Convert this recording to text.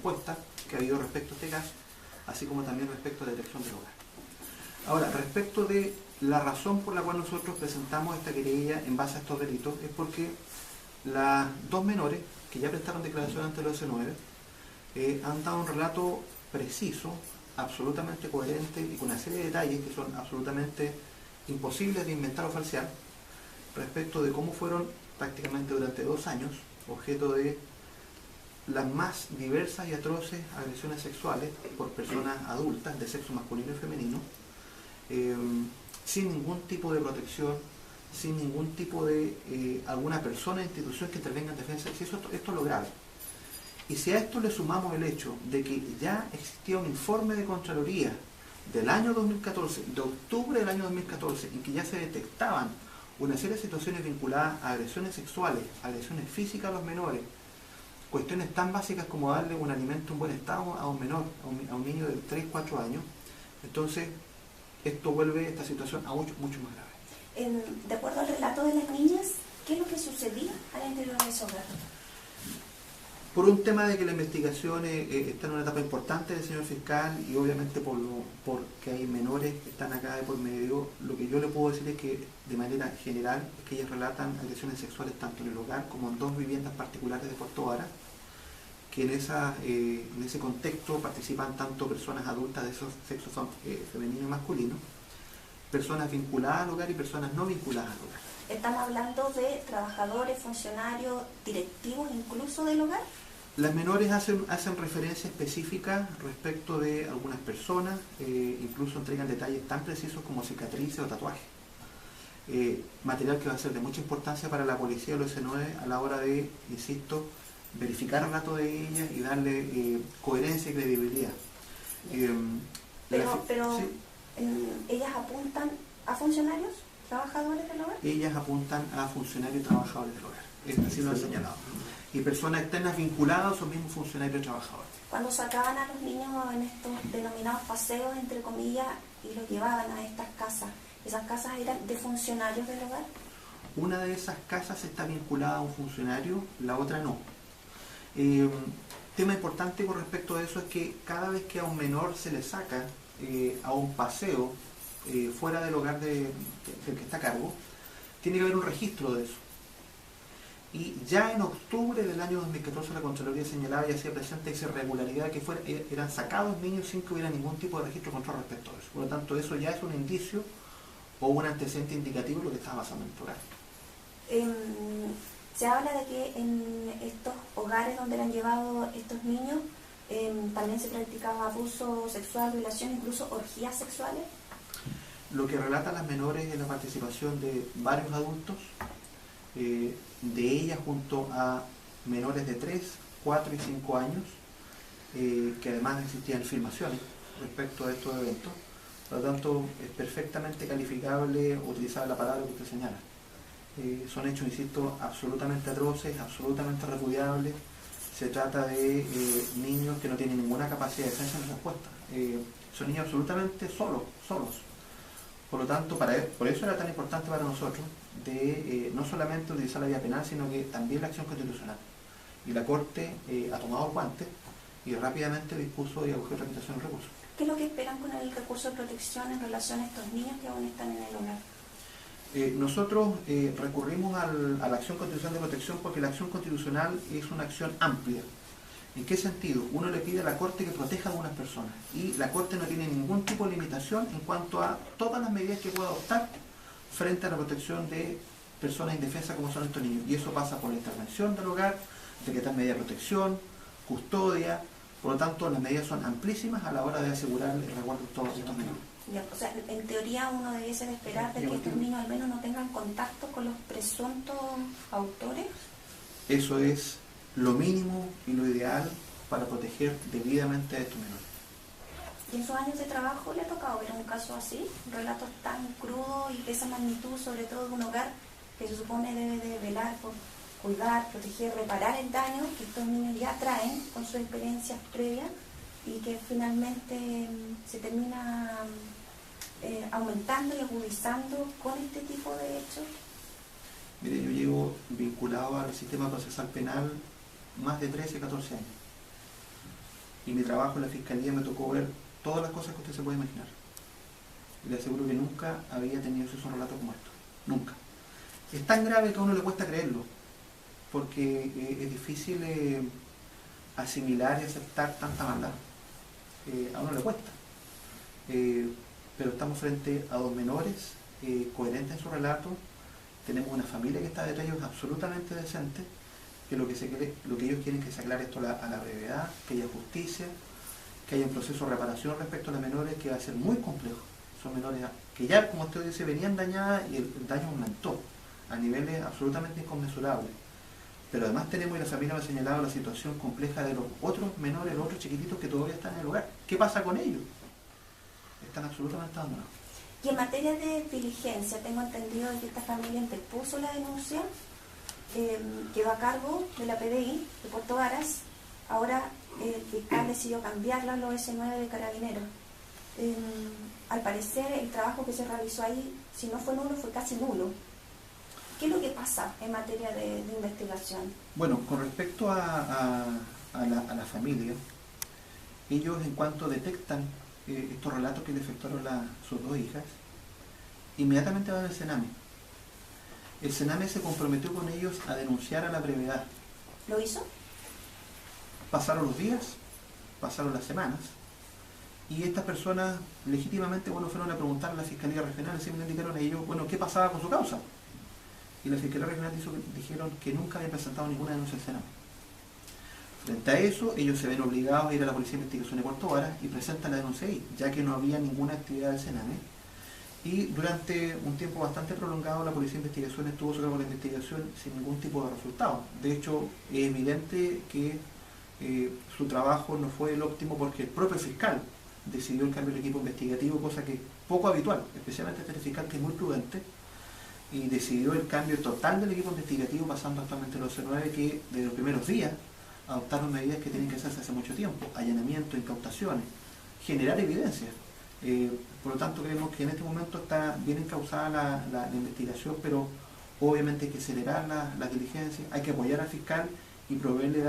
respuesta que ha habido respecto a este caso, así como también respecto a la detección del hogar. Ahora, respecto de la razón por la cual nosotros presentamos esta querella en base a estos delitos, es porque las dos menores que ya prestaron declaración ante el OS9 han dado un relato preciso, absolutamente coherente y con una serie de detalles que son absolutamente imposibles de inventar o falsear respecto de cómo fueron prácticamente durante 2 años objeto de las más diversas y atroces agresiones sexuales por personas adultas de sexo masculino y femenino, sin ningún tipo de protección, sin ningún tipo de alguna persona o institución que intervenga en defensa. Si esto es lo grave. Y si a esto le sumamos el hecho de que ya existía un informe de Contraloría del año 2014, de octubre del año 2014, en que ya se detectaban una serie de situaciones vinculadas a agresiones sexuales, agresiones físicas a los menores, cuestiones tan básicas como darle un alimento en buen estado a un menor, a un niño de 3, 4 años, entonces esto vuelve esta situación a mucho más grave. De acuerdo al relato de las niñas, ¿qué es lo que sucedía al interior de ese hogar? Por un tema de que la investigación está en una etapa importante del señor fiscal y obviamente porque hay menores que están acá de por medio, lo que yo le puedo decir es que de manera general es que ellas relatan agresiones sexuales tanto en el hogar como en 2 viviendas particulares de Puerto Vara, que en ese contexto participan tanto personas adultas de esos sexos femenino y masculino, personas vinculadas al hogar y personas no vinculadas al hogar. ¿Estamos hablando de trabajadores, funcionarios, directivos incluso del hogar? Las menores hacen referencia específica respecto de algunas personas, incluso entregan detalles tan precisos como cicatrices o tatuajes. Material que va a ser de mucha importancia para la policía del OS9 a la hora de, insisto, verificar el relato de ellas y darle coherencia y credibilidad. Pero ¿sí? ¿Ellas apuntan a funcionarios, trabajadores del hogar? Ellas apuntan a funcionarios y trabajadores del hogar, así lo han señalado. Y personas externas vinculadas a esos mismos funcionarios y trabajadores. Cuando sacaban a los niños en estos denominados paseos, entre comillas, y los llevaban a estas casas, ¿esas casas eran de funcionarios del hogar? Una de esas casas está vinculada a un funcionario, la otra no. Tema importante con respecto a eso es que cada vez que a un menor se le saca a un paseo fuera del hogar del que está a cargo, tiene que haber un registro de eso. Y ya en octubre del año 2014 la Contraloría señalaba y hacía presente esa irregularidad de que eran sacados niños sin que hubiera ningún tipo de registro control respecto a eso. Por lo tanto, eso ya es un indicio o un antecedente indicativo de lo que estaba pasando en el hogar. Se habla de que en estos hogares donde eran llevados estos niños también se practicaba abuso sexual, violación, incluso orgías sexuales. Lo que relatan las menores es la participación de varios adultos, de ellas junto a menores de 3, 4 y 5 años, que además existían filmaciones respecto a estos eventos. Por lo tanto, es perfectamente calificable utilizar la palabra que usted señala. Son hechos, insisto, absolutamente atroces, absolutamente repudiables. Se trata de niños que no tienen ninguna capacidad de defensa ni respuesta. Son niños absolutamente solos. Por lo tanto, por eso era tan importante para nosotros de no solamente utilizar la vía penal, sino que también la acción constitucional. Y la Corte ha tomado el guante y rápidamente dispuso y acogió tramitación del recurso. ¿Qué es lo que esperan con el recurso de protección en relación a estos niños que aún están en el hogar? Nosotros recurrimos a la acción constitucional de protección porque la acción constitucional es una acción amplia. ¿En qué sentido? Uno le pide a la Corte que proteja a algunas personas y la Corte no tiene ningún tipo de limitación en cuanto a todas las medidas que pueda adoptar frente a la protección de personas indefensas como son estos niños. Y eso pasa por la intervención del hogar, decretar medidas de protección, custodia. Por lo tanto, las medidas son amplísimas a la hora de asegurar el resguardo de todos estos menores. O sea, en teoría uno debiese de esperar de que estos niños al menos no tengan contacto con los presuntos autores. Eso es lo mínimo y lo ideal para proteger debidamente a estos menores. ¿Y en sus años de trabajo le ha tocado ver un caso así? Relatos tan crudos y de esa magnitud, sobre todo de un hogar que se supone debe de velar por cuidar, proteger, reparar el daño que estos niños ya traen con sus experiencias previas y que finalmente se termina aumentando y agudizando con este tipo de hechos. Mire, yo llevo vinculado al sistema procesal penal más de 13, 14 años. y mi trabajo en la Fiscalía me tocó ver todas las cosas que usted se puede imaginar. Y le aseguro que nunca había tenido un relato como esto. Nunca. Es tan grave que a uno le cuesta creerlo, porque es difícil asimilar y aceptar tanta maldad. A uno le cuesta. Pero estamos frente a dos menores coherentes en su relato. Tenemos una familia que está detrás de ellos absolutamente decente, que lo que ellos quieren es que se aclare esto a la brevedad, que haya justicia, que haya un proceso de reparación respecto a los menores que va a ser muy complejo. Son menores que ya, como usted dice, venían dañadas y el daño aumentó a niveles absolutamente inconmensurables. Pero además tenemos, y la familia me ha señalado, la situación compleja de los otros menores, los otros chiquititos que todavía están en el hogar. ¿Qué pasa con ellos? Están absolutamente abandonados. Y en materia de diligencia, tengo entendido que esta familia interpuso la denuncia, quedó a cargo de la PDI de Puerto Varas. Ahora el fiscal decidió cambiarla al OS9 de Carabineros. Al parecer el trabajo que se realizó ahí, si no fue nulo, fue casi nulo. ¿Qué es lo que pasa en materia de investigación? Bueno, con respecto a la familia, ellos, en cuanto detectan estos relatos que le efectuaron sus dos hijas, inmediatamente van al Sename. El Sename se comprometió con ellos a denunciar a la brevedad. ¿Lo hizo? Pasaron los días, pasaron las semanas, y estas personas legítimamente fueron a preguntar a la Fiscalía Regional, y me indicaron a ellos, ¿qué pasaba con su causa? Y la Fiscalía Regional dijeron que nunca habían presentado ninguna denuncia al Sename. Frente a eso, ellos se ven obligados a ir a la Policía de Investigación de Puerto Varas y presentan la denuncia ahí, ya que no había ninguna actividad del Sename. Y durante un tiempo bastante prolongado, la Policía de Investigación estuvo sobre la investigación sin ningún tipo de resultado. De hecho, es evidente que su trabajo no fue el óptimo, porque el propio fiscal decidió el cambio del equipo investigativo, cosa que es poco habitual, especialmente este fiscal, que es muy prudente, y decidió el cambio total del equipo investigativo, pasando actualmente a los OS9, que desde los primeros días adoptaron medidas que tienen que hacerse hace mucho tiempo: allanamiento, incautaciones, generar evidencias. Por lo tanto, creemos que en este momento está bien encauzada la investigación, pero obviamente hay que acelerar la diligencia, hay que apoyar al fiscal y proveerle